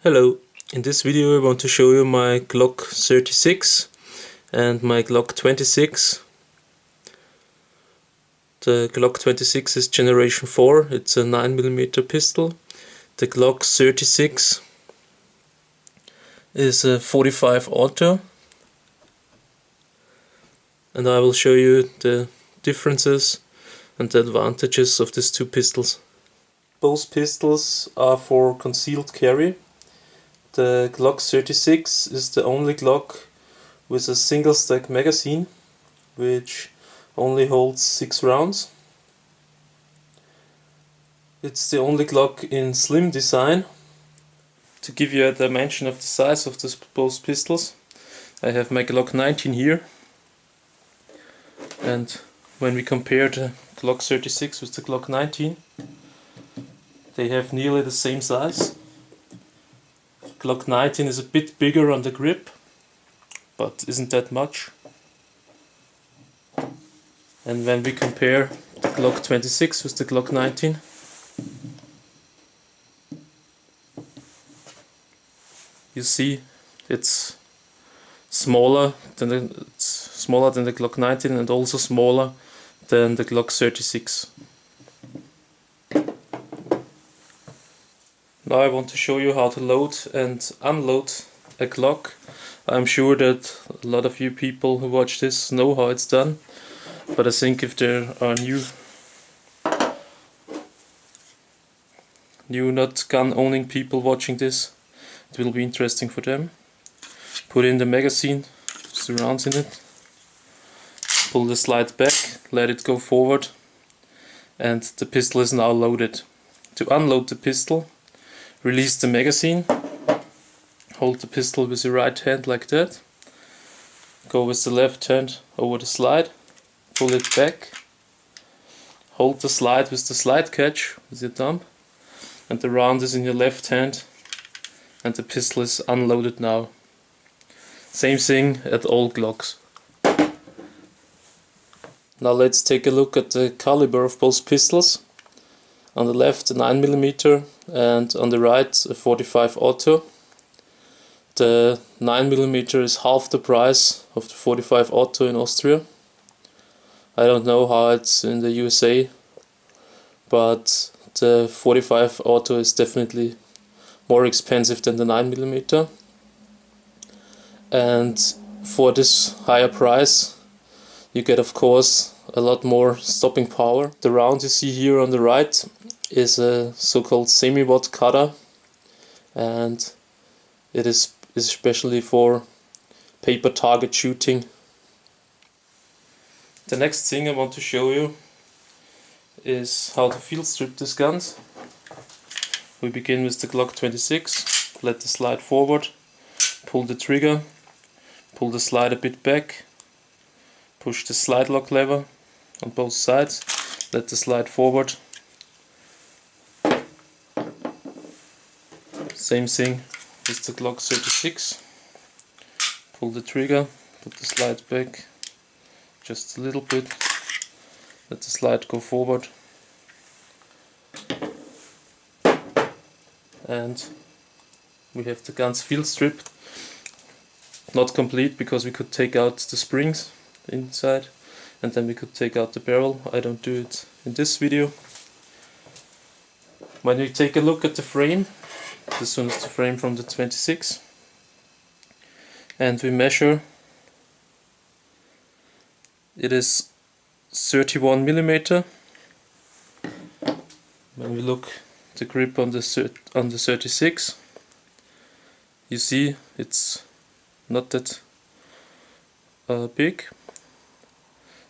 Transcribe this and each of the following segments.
Hello, in this video I want to show you my Glock 36 and my Glock 26. The Glock 26 is generation 4, it's a 9mm pistol. The Glock 36 is a 45 auto, and I will show you the differences and the advantages of these two pistols. Both pistols are for concealed carry. The Glock 36 is the only Glock with a single stack magazine, which only holds 6 rounds. It's the only Glock in slim design. To give you a dimension of the size of both pistols, I have my Glock 19 here, and when we compare the Glock 36 with the Glock 19, they have nearly the same size. Glock 19 is a bit bigger on the grip, but isn't that much. And when we compare the Glock 26 with the Glock 19, you see it's smaller than the Glock 19 and also smaller than the Glock 36. Now I want to show you how to load and unload a Glock. I'm sure that a lot of you people who watch this know how it's done, but I think if there are new not gun owning people watching this, it will be interesting for them. Put in the magazine, just the rounds in it, pull the slide back, let it go forward, and the pistol is now loaded. To unload the pistol, release the magazine, hold the pistol with your right hand like that, go with the left hand over the slide, pull it back, hold the slide with the slide catch with your thumb, and the round is in your left hand, and the pistol is unloaded now. Same thing at all Glocks. Now let's take a look at the caliber of both pistols. On the left a 9mm and on the right a 45 auto. The 9mm is half the price of the 45 auto in Austria. I don't know how it's in the USA, but the 45 auto is definitely more expensive than the 9mm. And for this higher price you get, of course, a lot more stopping power. The round you see here on the right is a so-called semi-watt cutter, and it is especially for paper target shooting. The next thing I want to show you is how to field strip these guns. We begin with the Glock 26, let the slide forward, pull the trigger, pull the slide a bit back, push the slide lock lever on both sides, let the slide forward. Same thing with the Glock 36, pull the trigger, put the slide back just a little bit, let the slide go forward, and we have the gun's field strip. Not complete because we could take out the springs inside and then we could take out the barrel. I don't do it in this video. When we take a look at the frame, this one is the frame from the 26, and we measure, it is 31mm. When we look at the grip on the 36, you see it's not that big.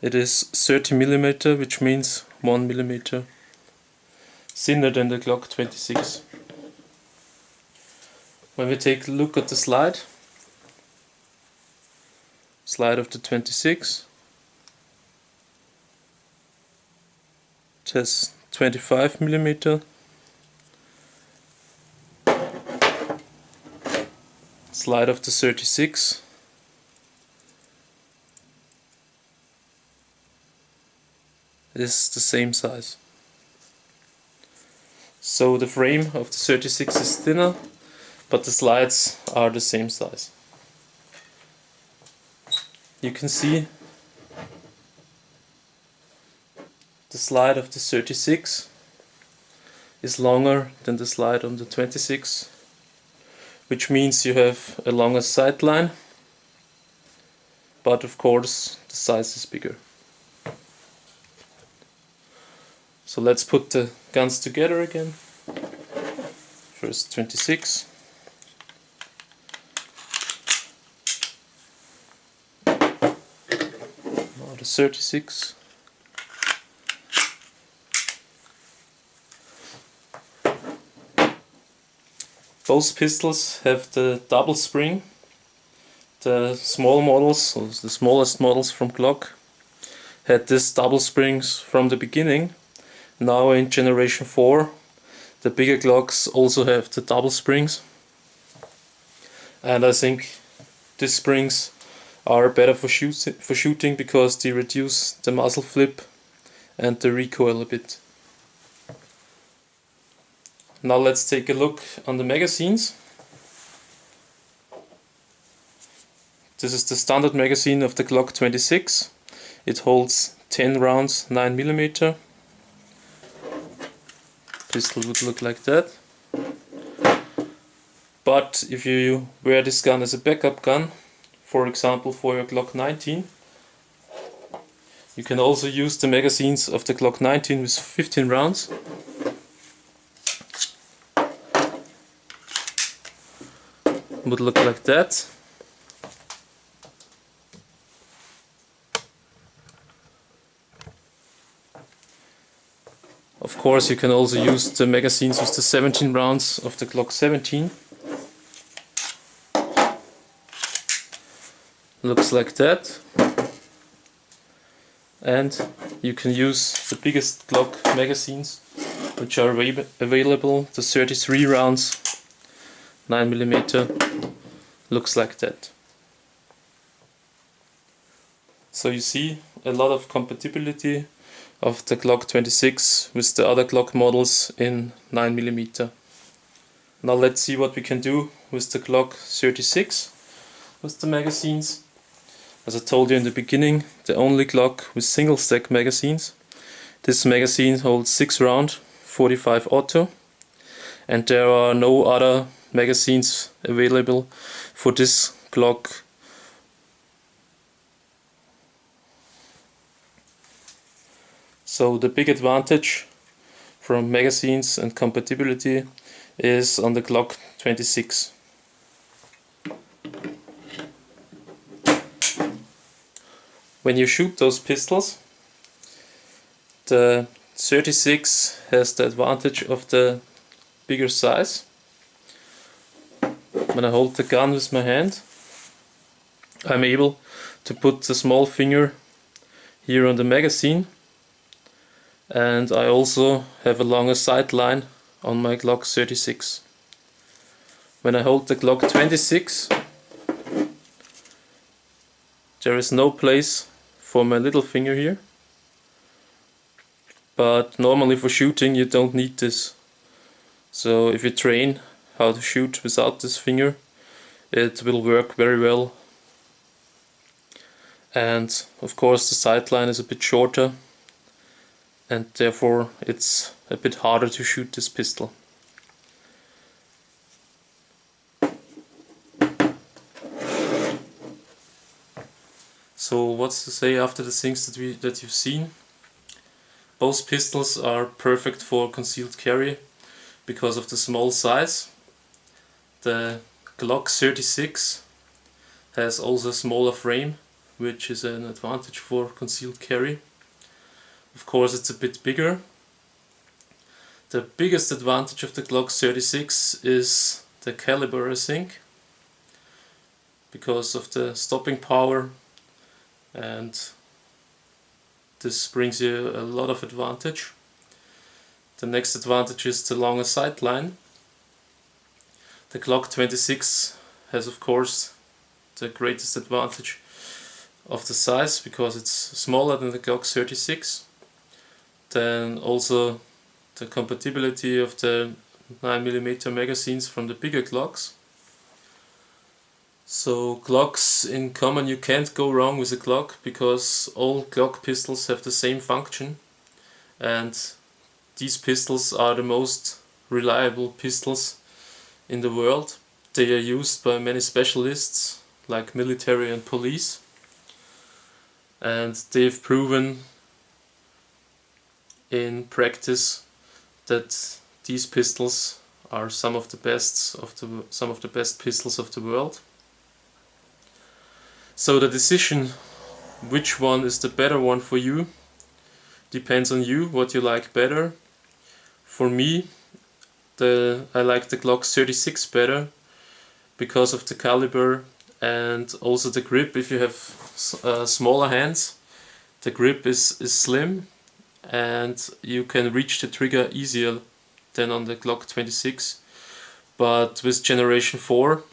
It is 30mm, which means 1mm thinner than the Glock 26. When we take a look at the slide of the 26, it has 25mm. Slide of the 36 is the same size. So the frame of the 36 is thinner, but the slides are the same size. You can see the slide of the 36 is longer than the slide on the 26, which means you have a longer sight line, but of course the size is bigger. So let's put the guns together again. First 26. Now the 36. Both pistols have the double spring. The small models, so the smallest models from Glock, had this double springs from the beginning. Now in Generation 4 the bigger Glocks also have the double springs, and I think these springs are better for shooting because they reduce the muzzle flip and the recoil a bit. Now let's take a look on the magazines. This is the standard magazine of the Glock 26. It holds 10 rounds 9mm. Pistol would look like that. But if you wear this gun as a backup gun, for example for your Glock 19, you can also use the magazines of the Glock 19 with 15 rounds. Would look like that. Of course you can also use the magazines with the 17 rounds of the Glock 17. Looks like that. And you can use the biggest Glock magazines, which are available, the 33 rounds 9mm. Looks like that. So you see a lot of compatibility of the Glock 26 with the other Glock models in 9mm. Now let's see what we can do with the Glock 36 with the magazines. As I told you in the beginning, the only Glock with single stack magazines. This magazine holds 6 round 45 auto, and there are no other magazines available for this Glock. So the big advantage from magazines and compatibility is on the Glock 26. When you shoot those pistols, the 36 has the advantage of the bigger size. When I hold the gun with my hand, I'm able to put the small finger here on the magazine, and I also have a longer sight line on my Glock 36. When I hold the Glock 26, there is no place for my little finger here, but normally for shooting you don't need this. So if you train how to shoot without this finger, it will work very well. And of course the sight line is a bit shorter, and therefore it's a bit harder to shoot this pistol. So what's to say after the things that you've seen? Both pistols are perfect for concealed carry because of the small size. The Glock 36 has also a smaller frame, which is an advantage for concealed carry. Of course it's a bit bigger. The biggest advantage of the Glock 36 is the caliber, I think, because of the stopping power, and this brings you a lot of advantage. The next advantage is the longer sight line. The Glock 26 has of course the greatest advantage of the size because it's smaller than the Glock 36. Then also the compatibility of the 9mm magazines from the bigger Glocks. So Glocks in common, you can't go wrong with a Glock because all Glock pistols have the same function, and these pistols are the most reliable pistols in the world. They are used by many specialists like military and police, and they've proven in practice that these pistols are some of the best pistols of the world. So the decision which one is the better one for you depends on you, what you like better. For me, I like the Glock 36 better because of the caliber and also the grip. If you have smaller hands, the grip is slim and you can reach the trigger easier than on the Glock 26. But with Generation 4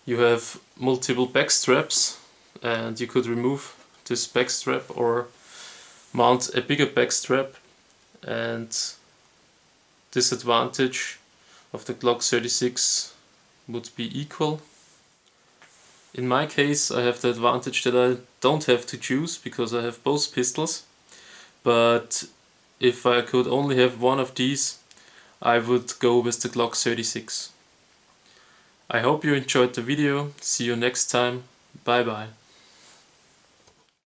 you have multiple back straps, and you could remove this back strap or mount a bigger back strap, and disadvantage of the Glock 36 would be equal. In my case I have the advantage that I don't have to choose because I have both pistols, but if I could only have one of these, I would go with the Glock 36. I hope you enjoyed the video. See you next time. Bye bye.